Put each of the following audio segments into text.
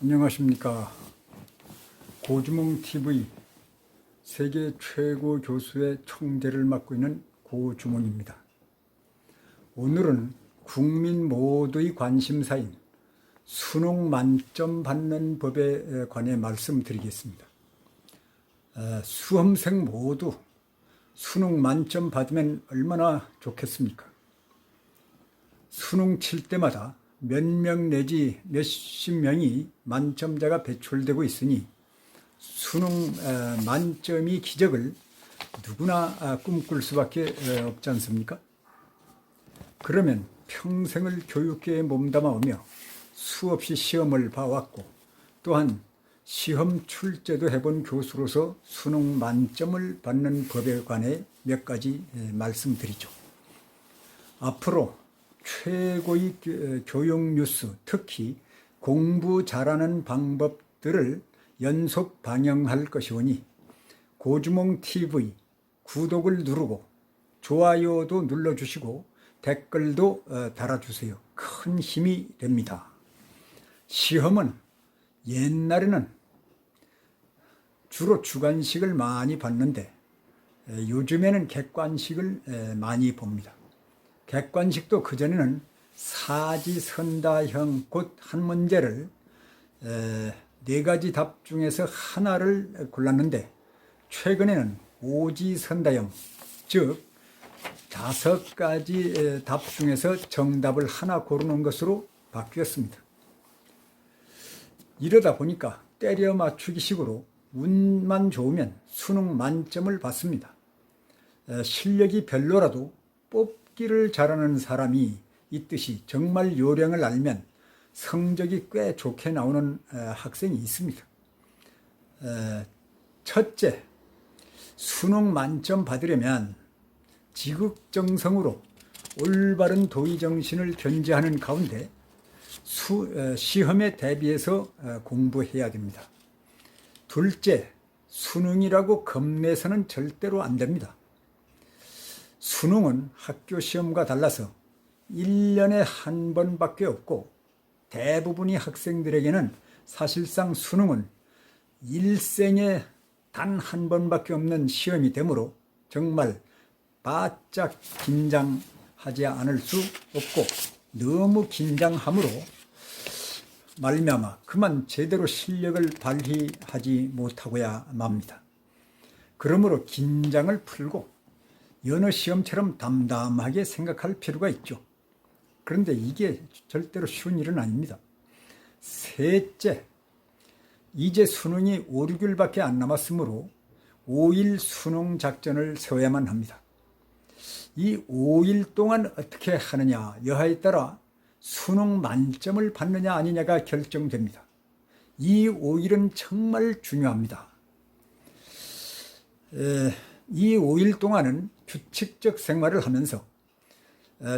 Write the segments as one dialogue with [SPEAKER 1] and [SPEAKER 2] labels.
[SPEAKER 1] 안녕하십니까. 고주몽TV 세계 최고 교수의 총재를 맡고 있는 고주몽입니다. 오늘은 국민 모두의 관심사인 수능 만점 받는 법에 관해 말씀드리겠습니다. 수험생 모두 수능 만점 받으면 얼마나 좋겠습니까? 수능 칠 때마다 몇 명 내지 몇십 명이 만점자가 배출되고 있으니 수능 만점이 기적을 누구나 꿈꿀 수밖에 없지 않습니까? 그러면 평생을 교육계에 몸담아 오며 수없이 시험을 봐왔고 또한 시험 출제도 해본 교수로서 수능 만점을 받는 법에 관해 몇 가지 말씀드리죠. 앞으로 최고의 교육 뉴스, 특히 공부 잘하는 방법들을 연속 방영할 것이오니 고주몽TV 구독을 누르고 좋아요도 눌러주시고 댓글도 달아주세요. 큰 힘이 됩니다. 시험은 옛날에는 주로 주관식을 많이 봤는데 요즘에는 객관식을 많이 봅니다. 객관식도 그전에는 사지선다형 곧 한 문제를 네 가지 답 중에서 하나를 골랐는데 최근에는 오지선다형, 즉 5가지 답 중에서 정답을 하나 고르는 것으로 바뀌었습니다. 이러다 보니까 때려 맞추기 식으로 운만 좋으면 수능 만점을 받습니다. 실력이 별로라도 뽑기를 잘하는 사람이 있듯이 정말 요령을 알면 성적이 꽤 좋게 나오는 학생이 있습니다. 첫째, 수능 만점 받으려면 지극정성으로 올바른 도의정신을 견지하는 가운데 시험에 대비해서 공부해야 됩니다. 둘째, 수능이라고 겁내서는 절대로 안 됩니다. 수능은 학교 시험과 달라서 1년에 한 번밖에 없고 대부분의 학생들에게는 사실상 수능은 일생에 단 한 번밖에 없는 시험이 되므로 정말 바짝 긴장하지 않을 수 없고 너무 긴장함으로 말미암아 그만 제대로 실력을 발휘하지 못하고야 맙니다. 그러므로 긴장을 풀고 여느 시험처럼 담담하게 생각할 필요가 있죠. 그런데 이게 절대로 쉬운 일은 아닙니다. 셋째, 이제 수능이 5, 6일밖에 안 남았으므로 5일 수능 작전을 세워야만 합니다. 이 5일 동안 어떻게 하느냐 여하에 따라 수능 만점을 받느냐 아니냐가 결정됩니다. 이 5일은 정말 중요합니다. 이 5일 동안은 규칙적 생활을 하면서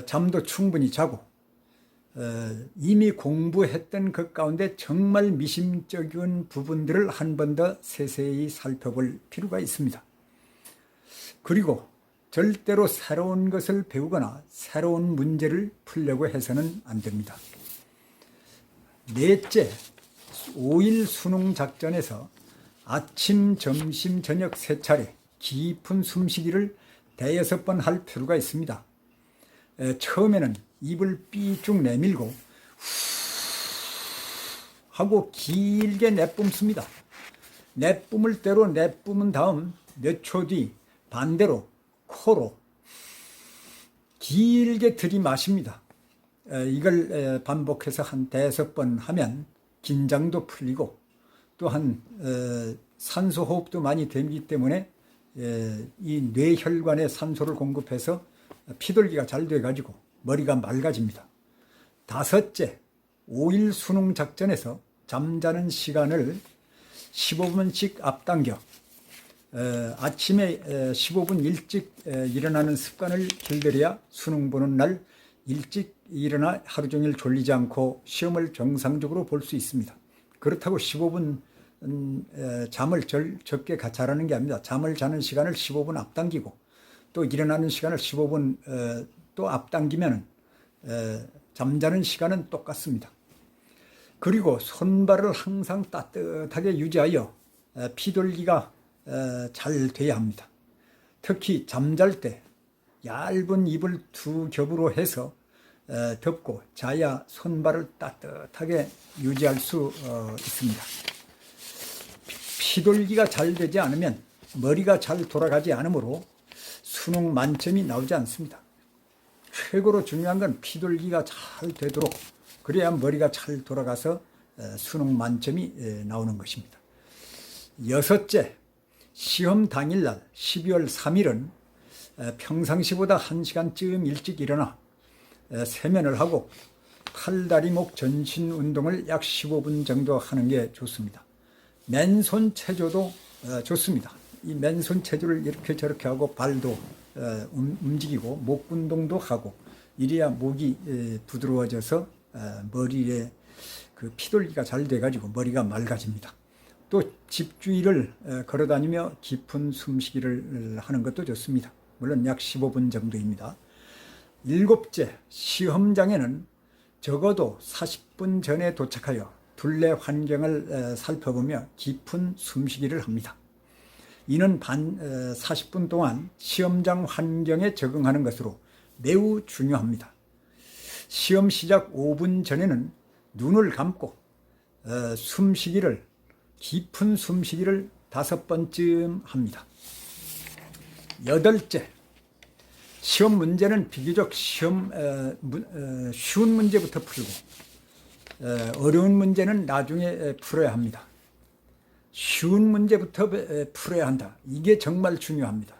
[SPEAKER 1] 잠도 충분히 자고 이미 공부했던 것 가운데 정말 미심쩍은 부분들을 한 번 더 세세히 살펴볼 필요가 있습니다. 그리고 절대로 새로운 것을 배우거나 새로운 문제를 풀려고 해서는 안 됩니다. 넷째, 5일 수능 작전에서 아침, 점심, 저녁 3차례 깊은 숨쉬기를 5-6번 할 필요가 있습니다. 처음에는 입을 삐쭉 내밀고 후 하고 길게 내뿜습니다. 내뿜을 대로 내뿜은 다음 몇 초 뒤 반대로 코로 길게 들이마십니다. 이걸 반복해서 한 5번 하면 긴장도 풀리고 또한 산소 호흡도 많이 되기 때문에 이 뇌혈관에 산소를 공급해서 피돌기가 잘 돼가지고 머리가 맑아집니다. 5째, 5일 수능 작전에서 잠자는 시간을 15분씩 앞당겨 아침에 15분 일찍 일어나는 습관을 길들여야 수능 보는 날 일찍 일어나 하루 종일 졸리지 않고 시험을 정상적으로 볼 수 있습니다. 그렇다고 15분 잠을 적게 자라는 게 아닙니다. 잠을 자는 시간을 15분 앞당기고 또 일어나는 시간을 15분 또 앞당기면 잠자는 시간은 똑같습니다. 그리고 손발을 항상 따뜻하게 유지하여 피돌기가 잘 돼야 합니다. 특히 잠잘 때 얇은 이불 2겹으로 해서 덮고 자야 손발을 따뜻하게 유지할 수 있습니다. 피돌기가 잘 되지 않으면 머리가 잘 돌아가지 않으므로 수능 만점이 나오지 않습니다. 최고로 중요한 건 피돌기가 잘 되도록, 그래야 머리가 잘 돌아가서 수능 만점이 나오는 것입니다. 여섯째, 시험 당일날 12월 3일은 평상시보다 1시간쯤 일찍 일어나 세면을 하고 팔다리목 전신 운동을 약 15분 정도 하는 게 좋습니다. 맨손 체조도 좋습니다. 이 맨손 체조를 이렇게 저렇게 하고 발도 움직이고 목 운동도 하고, 이래야 목이 부드러워져서 머리에 그 피돌기가 잘 돼가지고 머리가 맑아집니다. 또 집 주위를 걸어다니며 깊은 숨쉬기를 하는 것도 좋습니다. 물론 약 15분 정도입니다. 일곱째, 시험장에는 적어도 40분 전에 도착하여 둘레 환경을 살펴보며 깊은 숨쉬기를 합니다. 이는 40분 동안 시험장 환경에 적응하는 것으로 매우 중요합니다. 시험 시작 5분 전에는 눈을 감고 깊은 숨쉬기를 5번쯤 합니다. 여덟째, 시험 문제는 비교적 쉬운 문제부터 풀고 어려운 문제는 나중에 풀어야 합니다. 쉬운 문제부터 풀어야 한다. 이게 정말 중요합니다.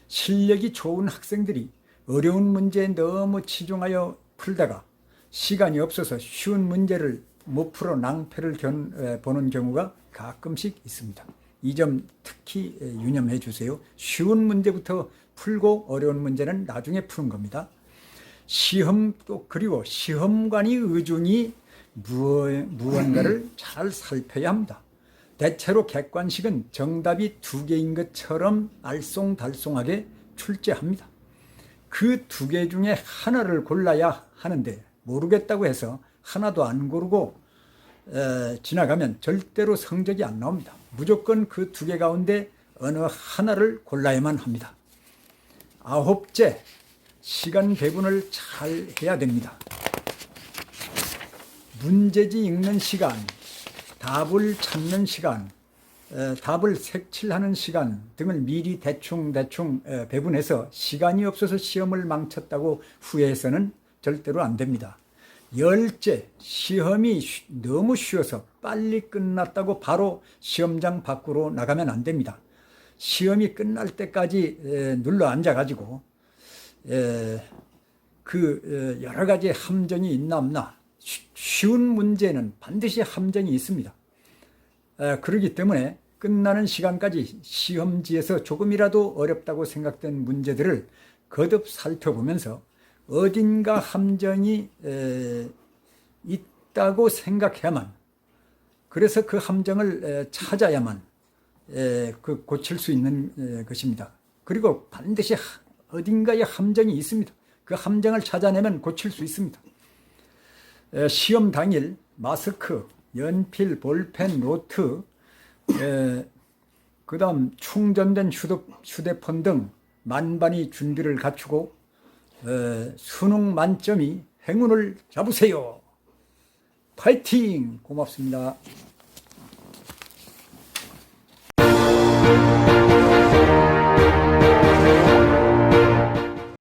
[SPEAKER 1] 실력이 좋은 학생들이 어려운 문제에 너무 치중하여 풀다가 시간이 없어서 쉬운 문제를 못 풀어 낭패를 보는 경우가 가끔씩 있습니다. 이 점 특히 유념해 주세요. 쉬운 문제부터 풀고 어려운 문제는 나중에 푸는 겁니다. 그리고 시험관이 의중이 무언가를 잘 살펴야 합니다. 대체로 객관식은 정답이 2개인 것처럼 알쏭달쏭하게 출제합니다. 그 2개 중에 하나를 골라야 하는데 모르겠다고 해서 하나도 안 고르고 지나가면 절대로 성적이 안 나옵니다. 무조건 그 2개 가운데 어느 하나를 골라야만 합니다. 아홉째, 시간 배분을 잘 해야 됩니다. 문제지 읽는 시간, 답을 찾는 시간, 답을 색칠하는 시간 등을 미리 대충 배분해서 시간이 없어서 시험을 망쳤다고 후회해서는 절대로 안 됩니다. 열째, 시험이 너무 쉬워서 빨리 끝났다고 바로 시험장 밖으로 나가면 안 됩니다. 시험이 끝날 때까지 눌러 앉아가지고 여러 가지 함정이 있나 없나, 쉬운 문제는 반드시 함정이 있습니다. 그렇기 때문에 끝나는 시간까지 시험지에서 조금이라도 어렵다고 생각된 문제들을 거듭 살펴보면서 어딘가 함정이 있다고 생각해야만, 그래서 그 함정을 찾아야만 고칠 수 있는 것입니다. 그리고 반드시 어딘가에 함정이 있습니다. 그 함정을 찾아내면 고칠 수 있습니다. 시험 당일 마스크, 연필, 볼펜, 노트, 그 다음 충전된 휴대폰 등 만반의 준비를 갖추고 수능 만점이 행운을 잡으세요. 파이팅! 고맙습니다.